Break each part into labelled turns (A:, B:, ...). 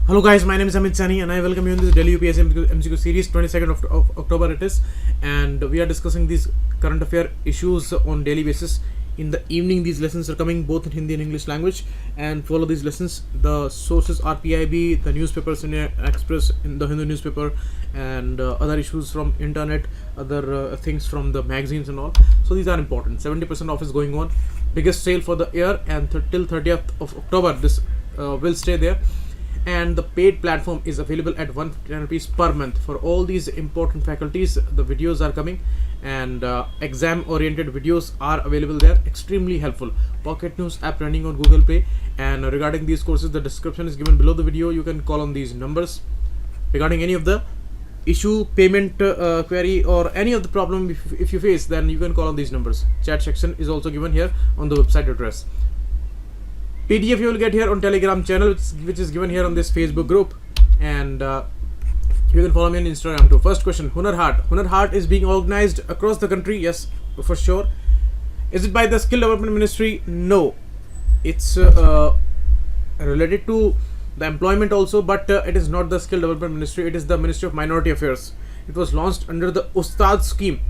A: Hello guys, my name is Amit Sani and I welcome you in this Delhi UPSC MCQ series. 22nd of October it is, and we are discussing these current affair issues on daily basis. In the evening these lessons are coming both in Hindi and English language, and follow these lessons. The sources are PIB, the newspapers, Indian Express, in the Hindu newspaper, and other issues from internet, other things from the magazines and all. So these are important. 70% off is going on, biggest sale for the year, and till 30th of October this will stay there. And the paid platform is available at 110 rupees per month for all these important faculties. The videos are coming, and exam oriented videos are available there, extremely helpful. Pocket News app running on Google Play. And regarding these courses, the description is given below the video. You can call on these numbers regarding any of the issue, payment query, or any of the problem if you face, then you can call on these numbers. Chat section is also given here on the website address. PDF you will get here on Telegram channel, which is given here on this Facebook group, and you can follow me on Instagram too. First question: Hunar Haat is being organized across the country. Yes, for sure. Is it by the Skill Development Ministry? No, it's related to the employment also, but it is not the Skill Development Ministry. It is the Ministry of Minority Affairs. It was launched under the Ustad scheme,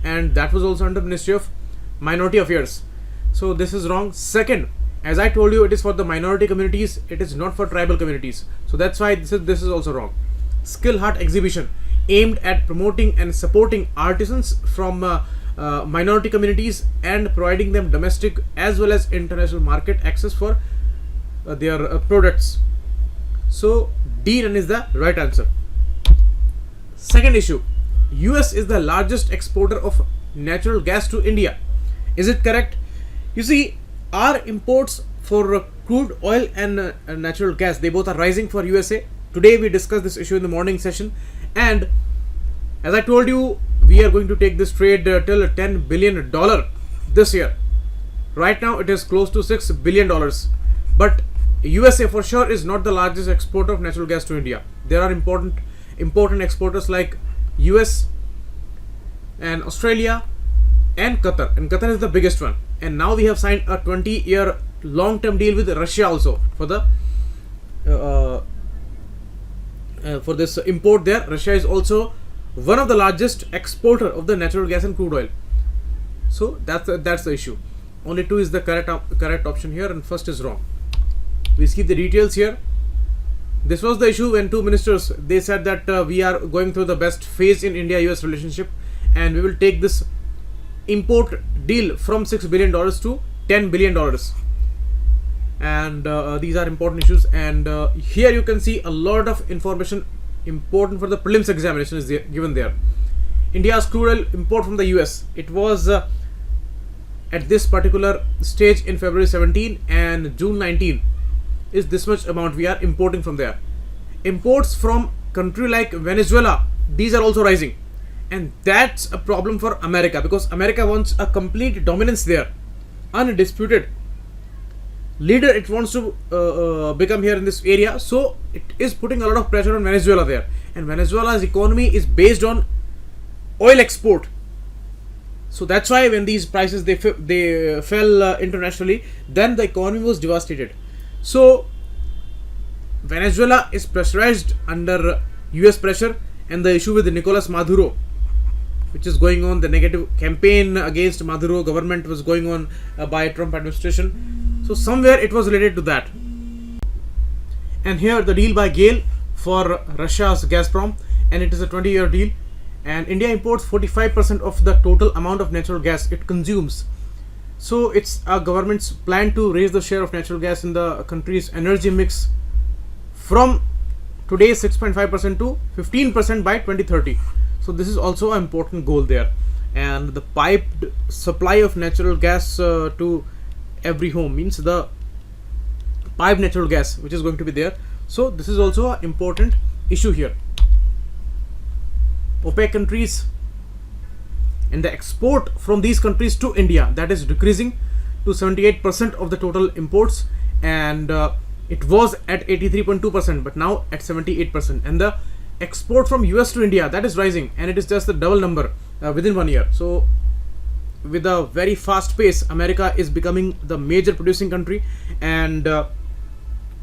A: and that was also under Ministry of Minority Affairs. So this is wrong. Second, as I told you, it is for the minority communities, it is not for tribal communities. So that's why this is also wrong. Skill Hut exhibition aimed at promoting and supporting artisans from minority communities and providing them domestic as well as international market access for their products. So D is the right answer. Second issue: US is the largest exporter of natural gas to India. Is it correct? You see, our imports for crude oil and natural gas, they both are rising for USA. Today we discussed this issue in the morning session, and as I told you, we are going to take this trade till $10 billion this year. Right now it is close to $6 billion, but USA for sure is not the largest exporter of natural gas to India. There are important exporters like US and Australia and Qatar, and Qatar is the biggest one. And now we have signed a 20-year long-term deal with Russia also for the for this import there. Russia is also one of the largest exporter of the natural gas and crude oil. So that's the issue. Only 2 is the correct option here, and first is wrong. We skip the details here. This was the issue when 2 ministers, they said that we are going through the best phase in India-US relationship, and we will take this import deal from $6 billion to $10 billion, and these are important issues. And here you can see a lot of information important for the prelims examination is given there. India's crude oil import from the US, it was at this particular stage in February 17 and June 19 is this much amount we are importing from there. Imports from country like Venezuela, these are also rising. And that's a problem for America, because America wants a complete dominance there, undisputed leader it wants to become here in this area. So it is putting a lot of pressure on Venezuela there, and Venezuela's economy is based on oil export. So that's why when these prices they fell internationally, then the economy was devastated. So Venezuela is pressurized under US pressure, and the issue with Nicolas Maduro, which is going on, the negative campaign against Maduro government was going on by Trump administration. So somewhere it was related to that. And here the deal by GAIL for Russia's Gazprom, and it is a 20-year deal, and India imports 45% of the total amount of natural gas it consumes. So it's a government's plan to raise the share of natural gas in the country's energy mix from today's 6.5% to 15% by 2030. So this is also an important goal there. And the piped supply of natural gas to every home means the piped natural gas which is going to be there. So this is also an important issue here. OPEC countries and the export from these countries to India, that is decreasing to 78% of the total imports, and it was at 83.2%, but now at 78%. And the export from US to India, that is rising, and it is just the double number within 1 year. So with a very fast pace, America is becoming the major producing country, and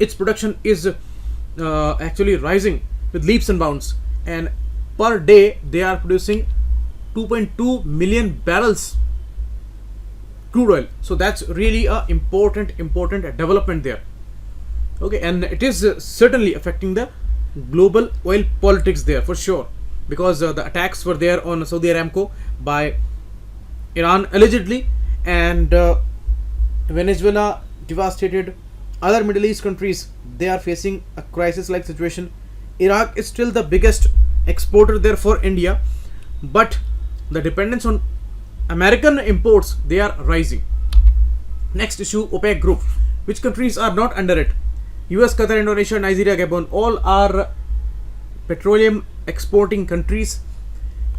A: its production is actually rising with leaps and bounds, and per day they are producing 2.2 million barrels crude oil. So that's really a important development there. Okay, and it is certainly affecting the global oil politics there for sure, because the attacks were there on Saudi Aramco by Iran allegedly, and Venezuela devastated. Other Middle East countries, they are facing a crisis like situation. Iraq is still the biggest exporter there for India, but the dependence on American imports, they are rising. Next issue, OPEC Group. Which countries are not under it? US, Qatar, Indonesia, Nigeria, Gabon, all are petroleum exporting countries.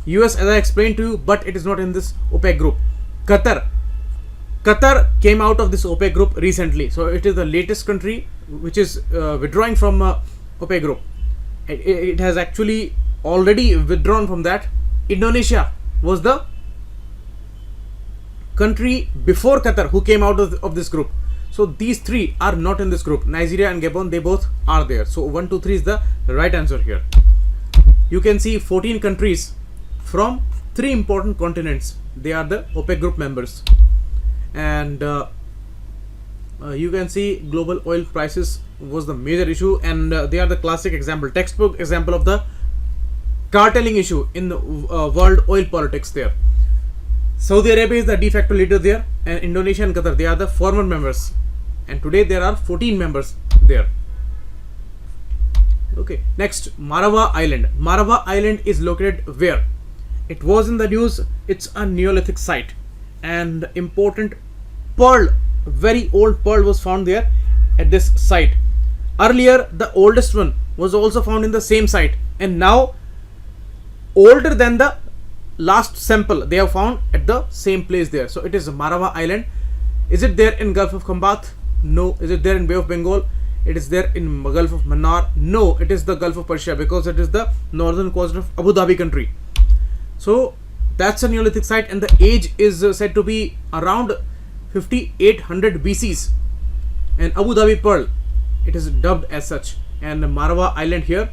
A: US, as I explained to you, but it is not in this OPEC Group. Qatar came out of this OPEC Group recently, so it is the latest country which is withdrawing from OPEC Group. It has actually already withdrawn from that. Indonesia was the country before Qatar who came out of this group. So these three are not in this group. Nigeria and Gabon, they both are there. So 1, 2, 3 is the right answer here. You can see 14 countries from 3 important continents. They are the OPEC Group members. And you can see global oil prices was the major issue, and they are the classic example, textbook example of the cartelling issue in the world oil politics there. Saudi Arabia is the de facto leader there, and Indonesia and Qatar, they are the former members, and today there are 14 members there. Okay, next, Madhava Island. Madhava Island is located where? It was in the news. It's a Neolithic site, and important pearl, very old pearl was found there at this site. Earlier, the oldest one was also found in the same site, and now older than the last sample they have found at the same place there. So it is Madhava Island. Is it there in Gulf of Khambat? No. Is it there in Bay of Bengal? It is there in Gulf of Mannar? No, it is the Gulf of Persia, because it is the northern coast of Abu Dhabi country. So that's a Neolithic site, and the age is said to be around 5800 BCs. And Abu Dhabi Pearl, it is dubbed as such. And Madhava Island here,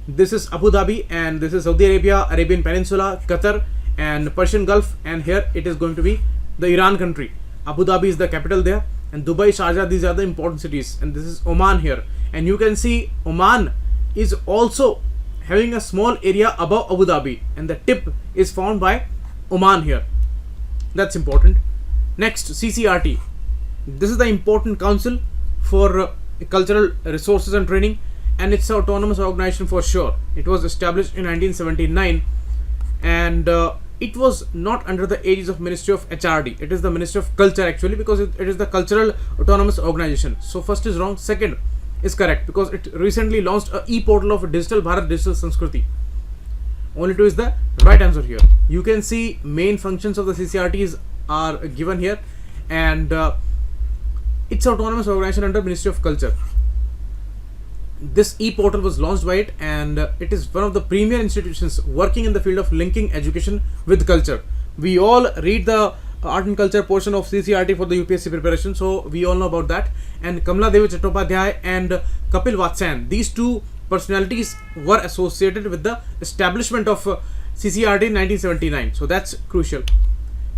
A: this is Abu Dhabi, and this is Saudi Arabia, Arabian Peninsula, Qatar, and Persian Gulf, and here it is going to be the Iran country. Abu Dhabi is the capital there, and Dubai, Sharjah, these are the important cities, and this is Oman here. And you can see Oman is also having a small area above Abu Dhabi, and the tip is found by Oman here. That's important. Next, CCRT. This is the important council for cultural resources and training, and it's an autonomous organization for sure. It was established in 1979, and it was not under the aegis of Ministry of HRD. It is the Ministry of Culture actually, because it is the cultural autonomous organization. So first is wrong, second is correct, because it recently launched a e-portal of Digital Bharat, Digital Sanskriti. Only 2 is the right answer here. You can see main functions of the CCRTs are given here, and it's an autonomous organization under Ministry of Culture. This e-portal was launched by it, and it is one of the premier institutions working in the field of linking education with culture. We all read the art and culture portion of CCRT for the UPSC preparation, so we all know about that. And Kamala Devi Chattopadhyay and Kapil Vatsyayan, these 2 personalities were associated with the establishment of CCRT in 1979, so that's crucial.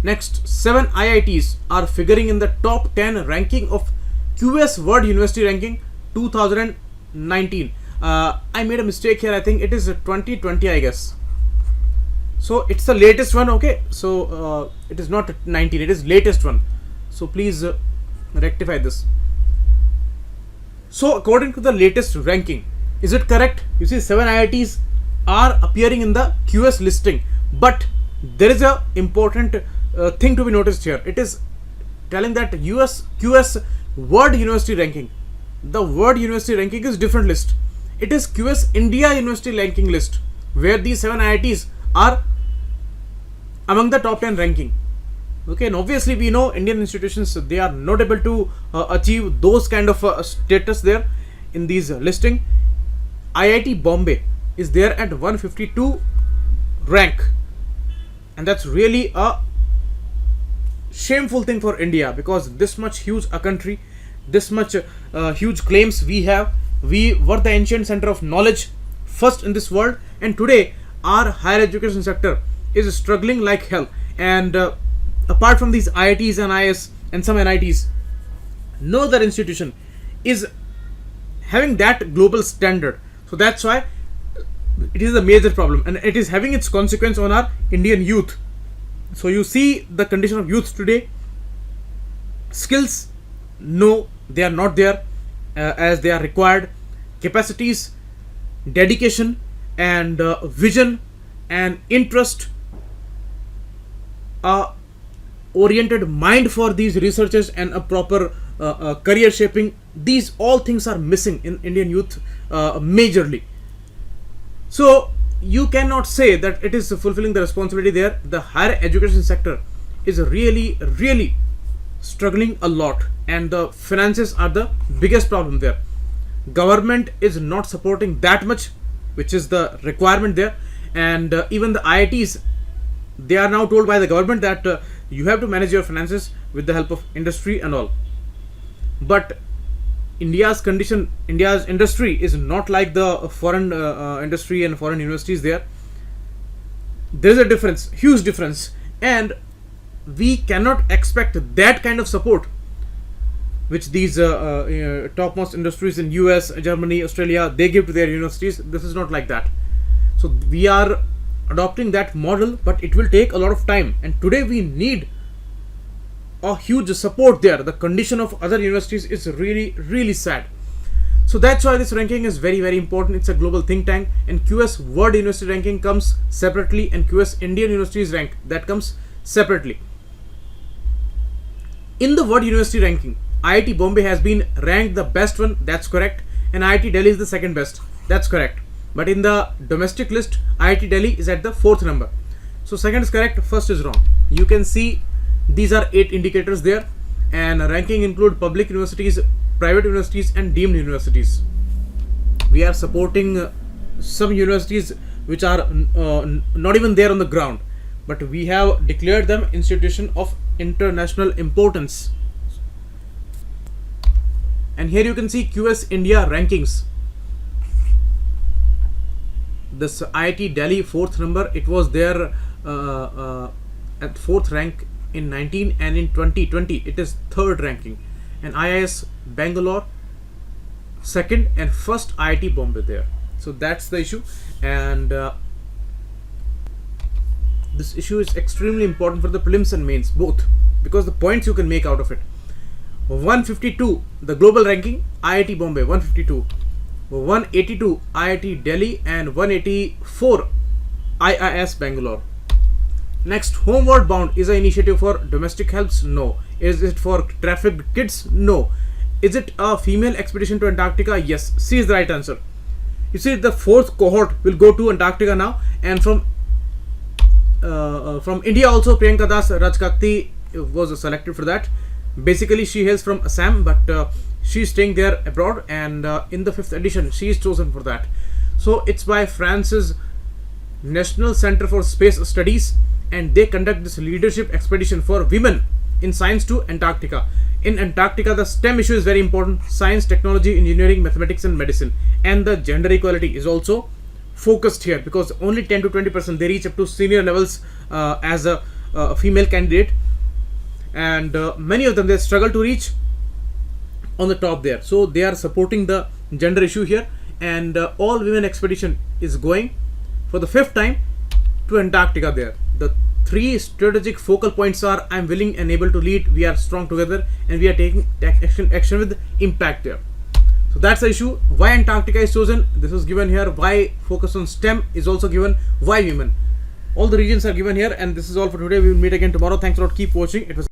A: Next, 7 IITs are figuring in the top 10 ranking of QS World University Ranking 2019. I made a mistake here. I think it is 2020, I guess. So it's the latest one. Okay, so it is not 19, it is latest one. So please rectify this. So according to the latest ranking, is it correct? You see, 7 IITs are appearing in the QS listing, but there is a important thing to be noticed here. It is telling that QS World University Ranking. The World University Ranking is different list. It is QS India University Ranking list, where these 7 IITs are among the top 10 ranking. Okay, and obviously we know Indian institutions, they are not able to achieve those kind of status there in these listing. IIT Bombay is there at 152 rank, and that's really a shameful thing for India, because this much huge a country, this much huge claims we have, We were the ancient center of knowledge, first in this world, and today our higher education sector is struggling like hell. And apart from these IITs and IIS and some NITs, no other institution is having that global standard. So that's why it is a major problem, and it is having its consequence on our Indian youth. So you see the condition of youth today. Skills, no, they are not there as they are required. Capacities, dedication, and vision and interest, oriented mind for these researchers, and a proper career shaping, these all things are missing in Indian youth majorly. So you cannot say that it is fulfilling the responsibility there. The higher education sector is really struggling a lot, and the finances are the biggest problem there. Government is not supporting that much, which is the requirement there. And even the IITs, they are now told by the government that you have to manage your finances with the help of industry and all. But India's industry is not like the foreign industry and foreign universities there. There is a difference, huge difference, and we cannot expect that kind of support which these topmost industries in US, Germany, Australia, they give to their universities. This is not like that. So we are adopting that model, but it will take a lot of time, and today we need a huge support there. The condition of other universities is really sad. So that's why this ranking is very important. It's a global think tank, and QS World University Ranking comes separately, and QS Indian Universities Rank, that comes separately. In the World University Ranking, IIT Bombay has been ranked the best one, that's correct, and IIT Delhi is the second best, that's correct. But in the domestic list, IIT Delhi is at the 4th number. So second is correct, first is wrong. You can see these are 8 indicators there, and ranking include public universities, private universities, and deemed universities. We are supporting some universities which are not even there on the ground, but we have declared them institution of international importance. And here you can see QS India rankings. This IIT Delhi 4th number, it was there at 4th rank in 19, and in 2020 it is 3rd ranking, and IIS Bangalore 2nd, and 1st IIT Bombay there. So that's the issue, and this issue is extremely important for the prelims and mains both, because the points you can make out of it. 152 the global ranking, IIT Bombay 152, 182 IIT Delhi, and 184 IIS Bangalore. Next, Homeward Bound is an initiative for domestic helps? No. Is it for trafficked kids? No. Is it a female expedition to Antarctica? Yes. C is the right answer. You see, the 4th cohort will go to Antarctica now, and from India also Priyanka Das Raj Karthi was selected for that. Basically she hails from Assam, but she is staying there abroad, and in the 5th edition she is chosen for that. So it's by France's National Center for Space Studies, and they conduct this leadership expedition for women in science to Antarctica. In Antarctica, the STEM issue is very important: science, technology, engineering, mathematics, and medicine. And the gender equality is also focused here, because only 10 to 20% they reach up to senior levels as a female candidate, and many of them they struggle to reach on the top there. So they are supporting the gender issue here, and all women expedition is going for the 5th time to Antarctica there. The 3 strategic focal points are: I am willing and able to lead, we are strong together, and we are taking action with impact there. So that's the issue. Why Antarctica is chosen, this is given here. Why focus on STEM is also given. Why women, all the regions are given here. And this is all for today. We will meet again tomorrow. Thanks a lot, keep watching. It was